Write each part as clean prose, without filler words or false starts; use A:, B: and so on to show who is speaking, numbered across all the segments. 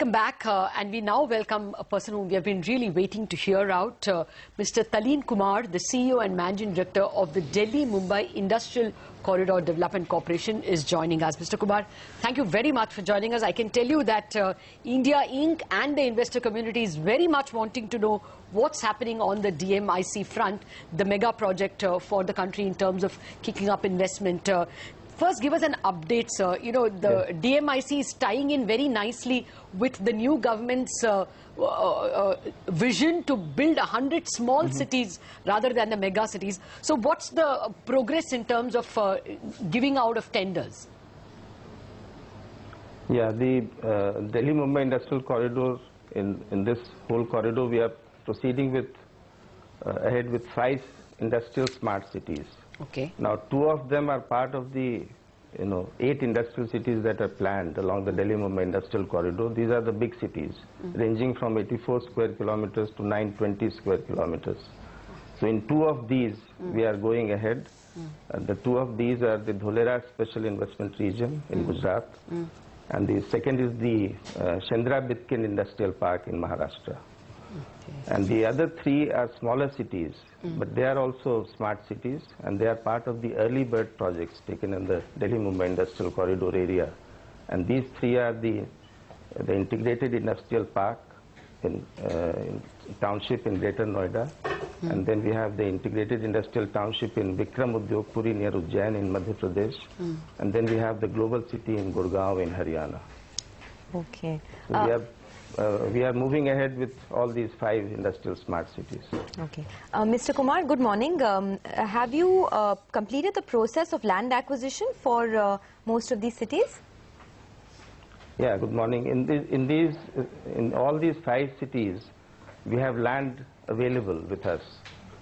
A: Welcome back, and we now welcome a person whom we have been really waiting to hear out. Mr. Taleen Kumar, the CEO and Managing Director of the Delhi-Mumbai Industrial Corridor Development Corporation, is joining us. Mr. Kumar, thank you very much for joining us. I can tell you that India Inc. and the investor community is very much wanting to know what's happening on the DMIC front, the mega project for the country in terms of kicking up investment. First, give us an update, sir. You know, the DMIC is tying in very nicely with the new government's vision to build 100 small cities rather than the mega cities. So what's the progress in terms of giving out of tenders?
B: Yeah, the Delhi-Mumbai Industrial Corridor, in this whole corridor, we are proceeding with ahead with 5 industrial smart cities.
A: Okay.
B: Now, 2 of them are part of the, 8 industrial cities that are planned along the Delhi-Mumbai Industrial Corridor. These are the big cities, ranging from 84 square kilometers to 920 square kilometers. So, in 2 of these, we are going ahead. The 2 of these are the Dholera Special Investment Region in Gujarat, and the second is the Shendra-Bitkin Industrial Park in Maharashtra. And the other 3 are smaller cities, but they are also smart cities, and they are part of the early bird projects taken in the Delhi-Mumbai Industrial Corridor area. And these 3 are the integrated industrial park in township in Greater Noida, and then we have the integrated industrial township in Vikram Udyogpuri near Ujjain in Madhya Pradesh, and then we have the global city in Gurgaon in Haryana.
C: Okay.
B: So we are moving ahead with all these 5 industrial smart cities.
C: Okay. Mr. Kumar, good morning. Have you completed the process of land acquisition for most of these cities?
B: Yeah, good morning. In all these 5 cities, we have land available with us.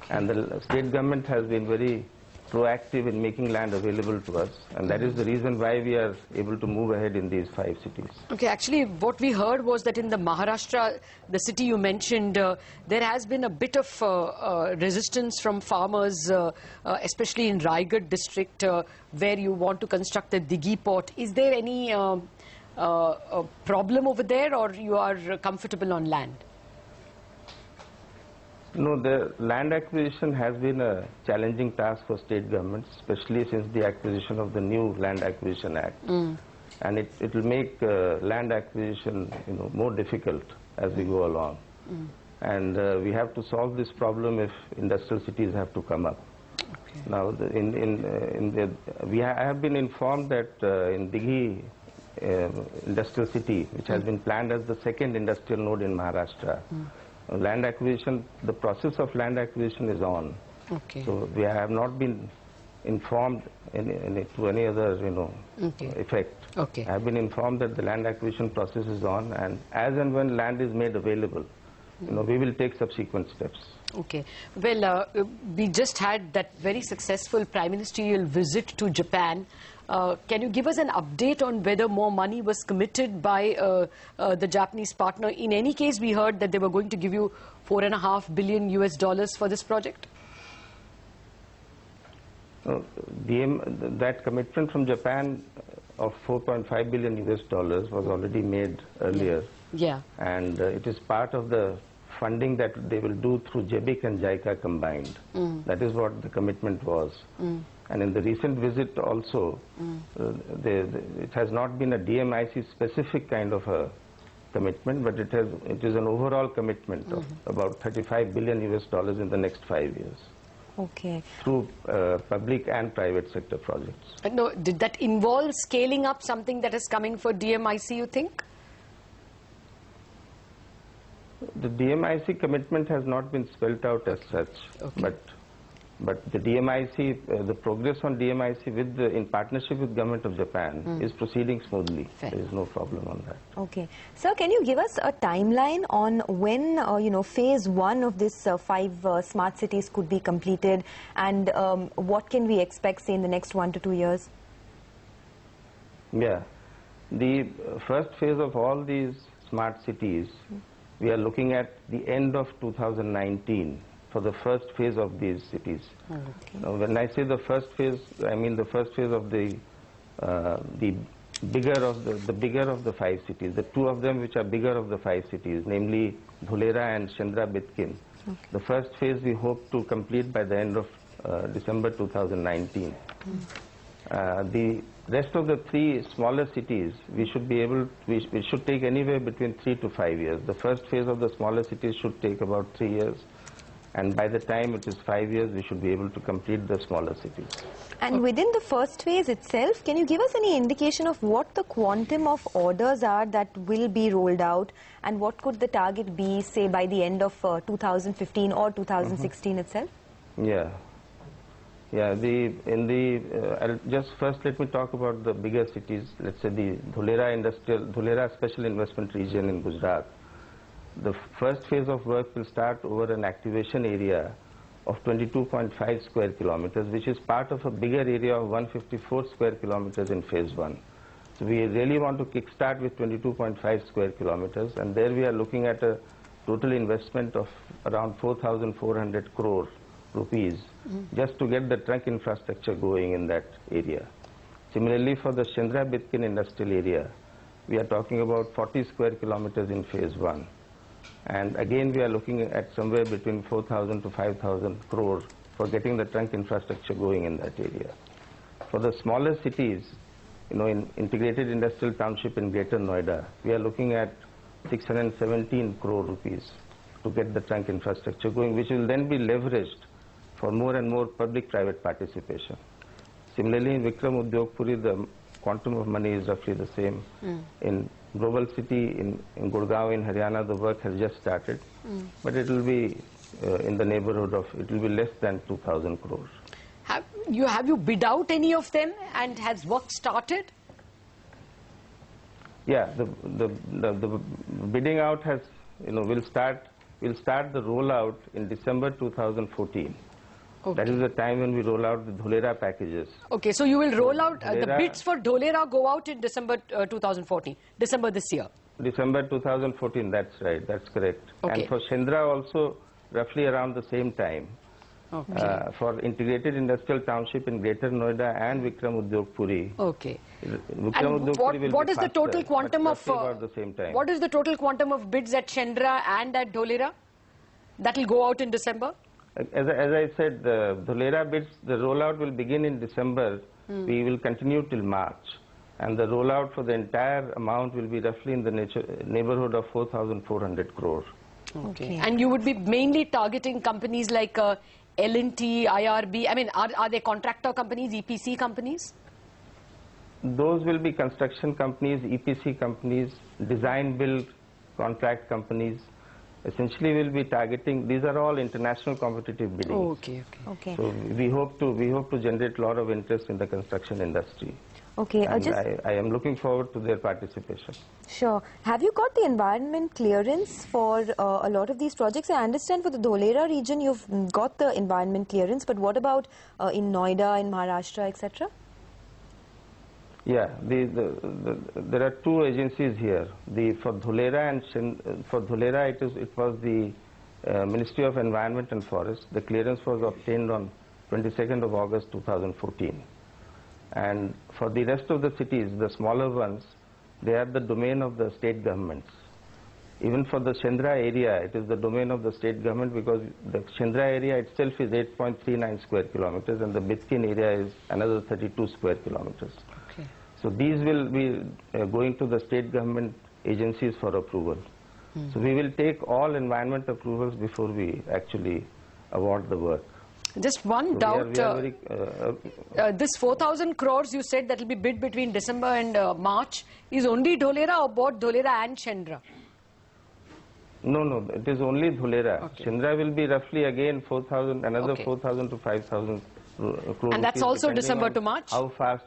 B: And the state government has been very proactive in making land available to us, and that is the reason why we are able to move ahead in these 5 cities.
A: Okay, actually what we heard was that in the Maharashtra, the city you mentioned, there has been a bit of resistance from farmers, especially in Raigad district, where you want to construct the Dighi port. Is there any problem over there, or you are comfortable on land?
B: No, the land acquisition has been a challenging task for state governments, especially since the acquisition of the new Land Acquisition Act. And it will make land acquisition more difficult as we go along. And we have to solve this problem if industrial cities have to come up. Okay. Now, I have been informed that in Dighi industrial city, which has been planned as the 2nd industrial node in Maharashtra, land acquisition, the process of land acquisition is on.
A: Okay.
B: So we have not been informed to any other, effect.
A: Okay.
B: I have been informed that the land acquisition process is on, and as and when land is made available, we will take subsequent steps.
A: Okay. Well, we just had that very successful prime ministerial visit to Japan. Can you give us an update on whether more money was committed by the Japanese partner? In any case, we heard that they were going to give you $4.5 billion for this project.
B: That commitment from Japan of $4.5 billion was already made earlier.
A: Yeah.
B: And it is part of the funding that they will do through JBIC and JICA combined. That is what the commitment was. And in the recent visit also, it has not been a DMIC specific kind of a commitment, but it is an overall commitment of about $35 billion in the next 5 years.
C: Okay.
B: Through public and private sector projects.
A: No, did that involve scaling up something that is coming for DMIC, you think?
B: The DMIC commitment has not been spelled out as such, but the DMIC, the progress on DMIC in partnership with Government of Japan is proceeding smoothly. Fair. There is no problem on that.
C: Okay. Sir, can you give us a timeline on when, phase 1 of this 5 smart cities could be completed, and what can we expect, say, in the next 1 to 2 years?
B: Yeah. The first phase of all these smart cities, we are looking at the end of 2019 for the first phase of these cities. Okay. Now, when I say the first phase, I mean the first phase of the bigger of the bigger of the 5 cities. The 2 of them which are bigger of the 5 cities, namely Dholera and Chandra Bitkin.
C: Okay.
B: The first phase we hope to complete by the end of December 2019. The rest of the 3 smaller cities, we should take anywhere between 3 to 5 years. The first phase of the smaller cities should take about 3 years, and by the time it is 5 years, we should be able to complete the smaller cities.
C: And within the first phase itself, can you give us any indication of what the quantum of orders are that will be rolled out, and what could the target be, say, by the end of 2015 or 2016 itself?
B: Yeah. I'll just first let me talk about the bigger cities. Let's say the Dholera Special Investment Region in Gujarat. The first phase of work will start over an activation area of 22.5 square kilometers, which is part of a bigger area of 154 square kilometers in phase 1. So we really want to kickstart with 22.5 square kilometers, and there we are looking at a total investment of around 4,400 crore rupees just to get the trunk infrastructure going in that area. Similarly, for the Chandra Bitkin industrial area, we are talking about 40 square kilometers in phase 1. And again, we are looking at somewhere between 4,000 to 5,000 crore for getting the trunk infrastructure going in that area. For the smaller cities, in integrated industrial township in Greater Noida, we are looking at 617 crore rupees to get the trunk infrastructure going, which will then be leveraged for more and more public-private participation. Similarly, in Vikram Udyog Puri, the quantum of money is roughly the same. In Global City in Gurgaon in Haryana, the work has just started, but it will be in the neighborhood of, it will be less than 2,000 crores.
A: Have you bid out any of them, and has work started?
B: Yeah, the bidding out has, will start the rollout in December 2014. Okay. That is the time when we roll out the Dholera packages. Okay,
A: so you will roll out, the bids for Dholera go out in December 2014, December this year.
B: December 2014, that's right, that's correct.
A: Okay.
B: And for Chandra also roughly around the same time.
A: Okay.
B: For integrated industrial township in Greater Noida and Vikram Udyog Puri.
A: Okay.
B: Vikram Udyog Puri will
A: what
B: be
A: is the total quantum of
B: about the same time.
A: What is the total quantum of bids at Chandra and at Dholera that will go out in December?
B: As I said, the Dholera bids, the rollout will begin in December. We will continue till March. And the rollout for the entire amount will be roughly in the neighborhood of 4,400 crore.
A: Okay. And you would be mainly targeting companies like L&T, IRB. I mean, are they contractor companies, EPC companies?
B: Those will be construction companies, EPC companies, design build contract companies. Essentially, we'll be targeting. These are all international competitive bidding.
A: Oh, okay.
B: So we hope to generate a lot of interest in the construction industry.
C: Okay.
B: And I am looking forward to their participation.
C: Sure. Have you got the environment clearance for a lot of these projects? I understand for the Dholera region you've got the environment clearance, but what about in Noida, in Maharashtra, etc.?
B: Yeah, there are 2 agencies here. For Dholera it was the Ministry of Environment and Forest. The clearance was obtained on 22nd of August 2014. And for the rest of the cities, the smaller ones, they are the domain of the state governments. Even for the Chandra area, it is the domain of the state government because the Chandra area itself is 8.39 square kilometers and the Bitkin area is another 32 square kilometers.
A: Okay.
B: So these will be going to the state government agencies for approval. So we will take all environment approvals before we actually award the work.
A: Just one doubt, this 4,000 crores you said that will be bid between December and March is only Dholera or both Dholera and Chandra?
B: No, it is only Dholera.
A: Okay.
B: Chandra will be roughly again 4,000, another
A: Okay.
B: 4,000 to 5,000 crores.
A: And that's also December to March?
B: How fast?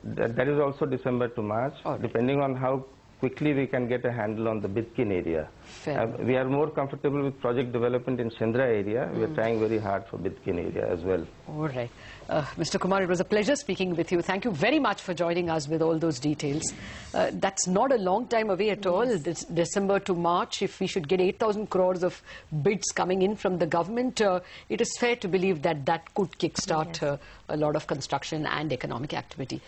B: That is also December to March, depending on how quickly we can get a handle on the Bitkin area. We are more comfortable with project development in Chandra area. We are trying very hard for Bitkin area as well.
A: All right. Mr. Kumar, it was a pleasure speaking with you. Thank you very much for joining us with all those details. That's not a long time away at all. This December to March, if we should get 8,000 crores of bids coming in from the government, it is fair to believe that that could kickstart a lot of construction and economic activity.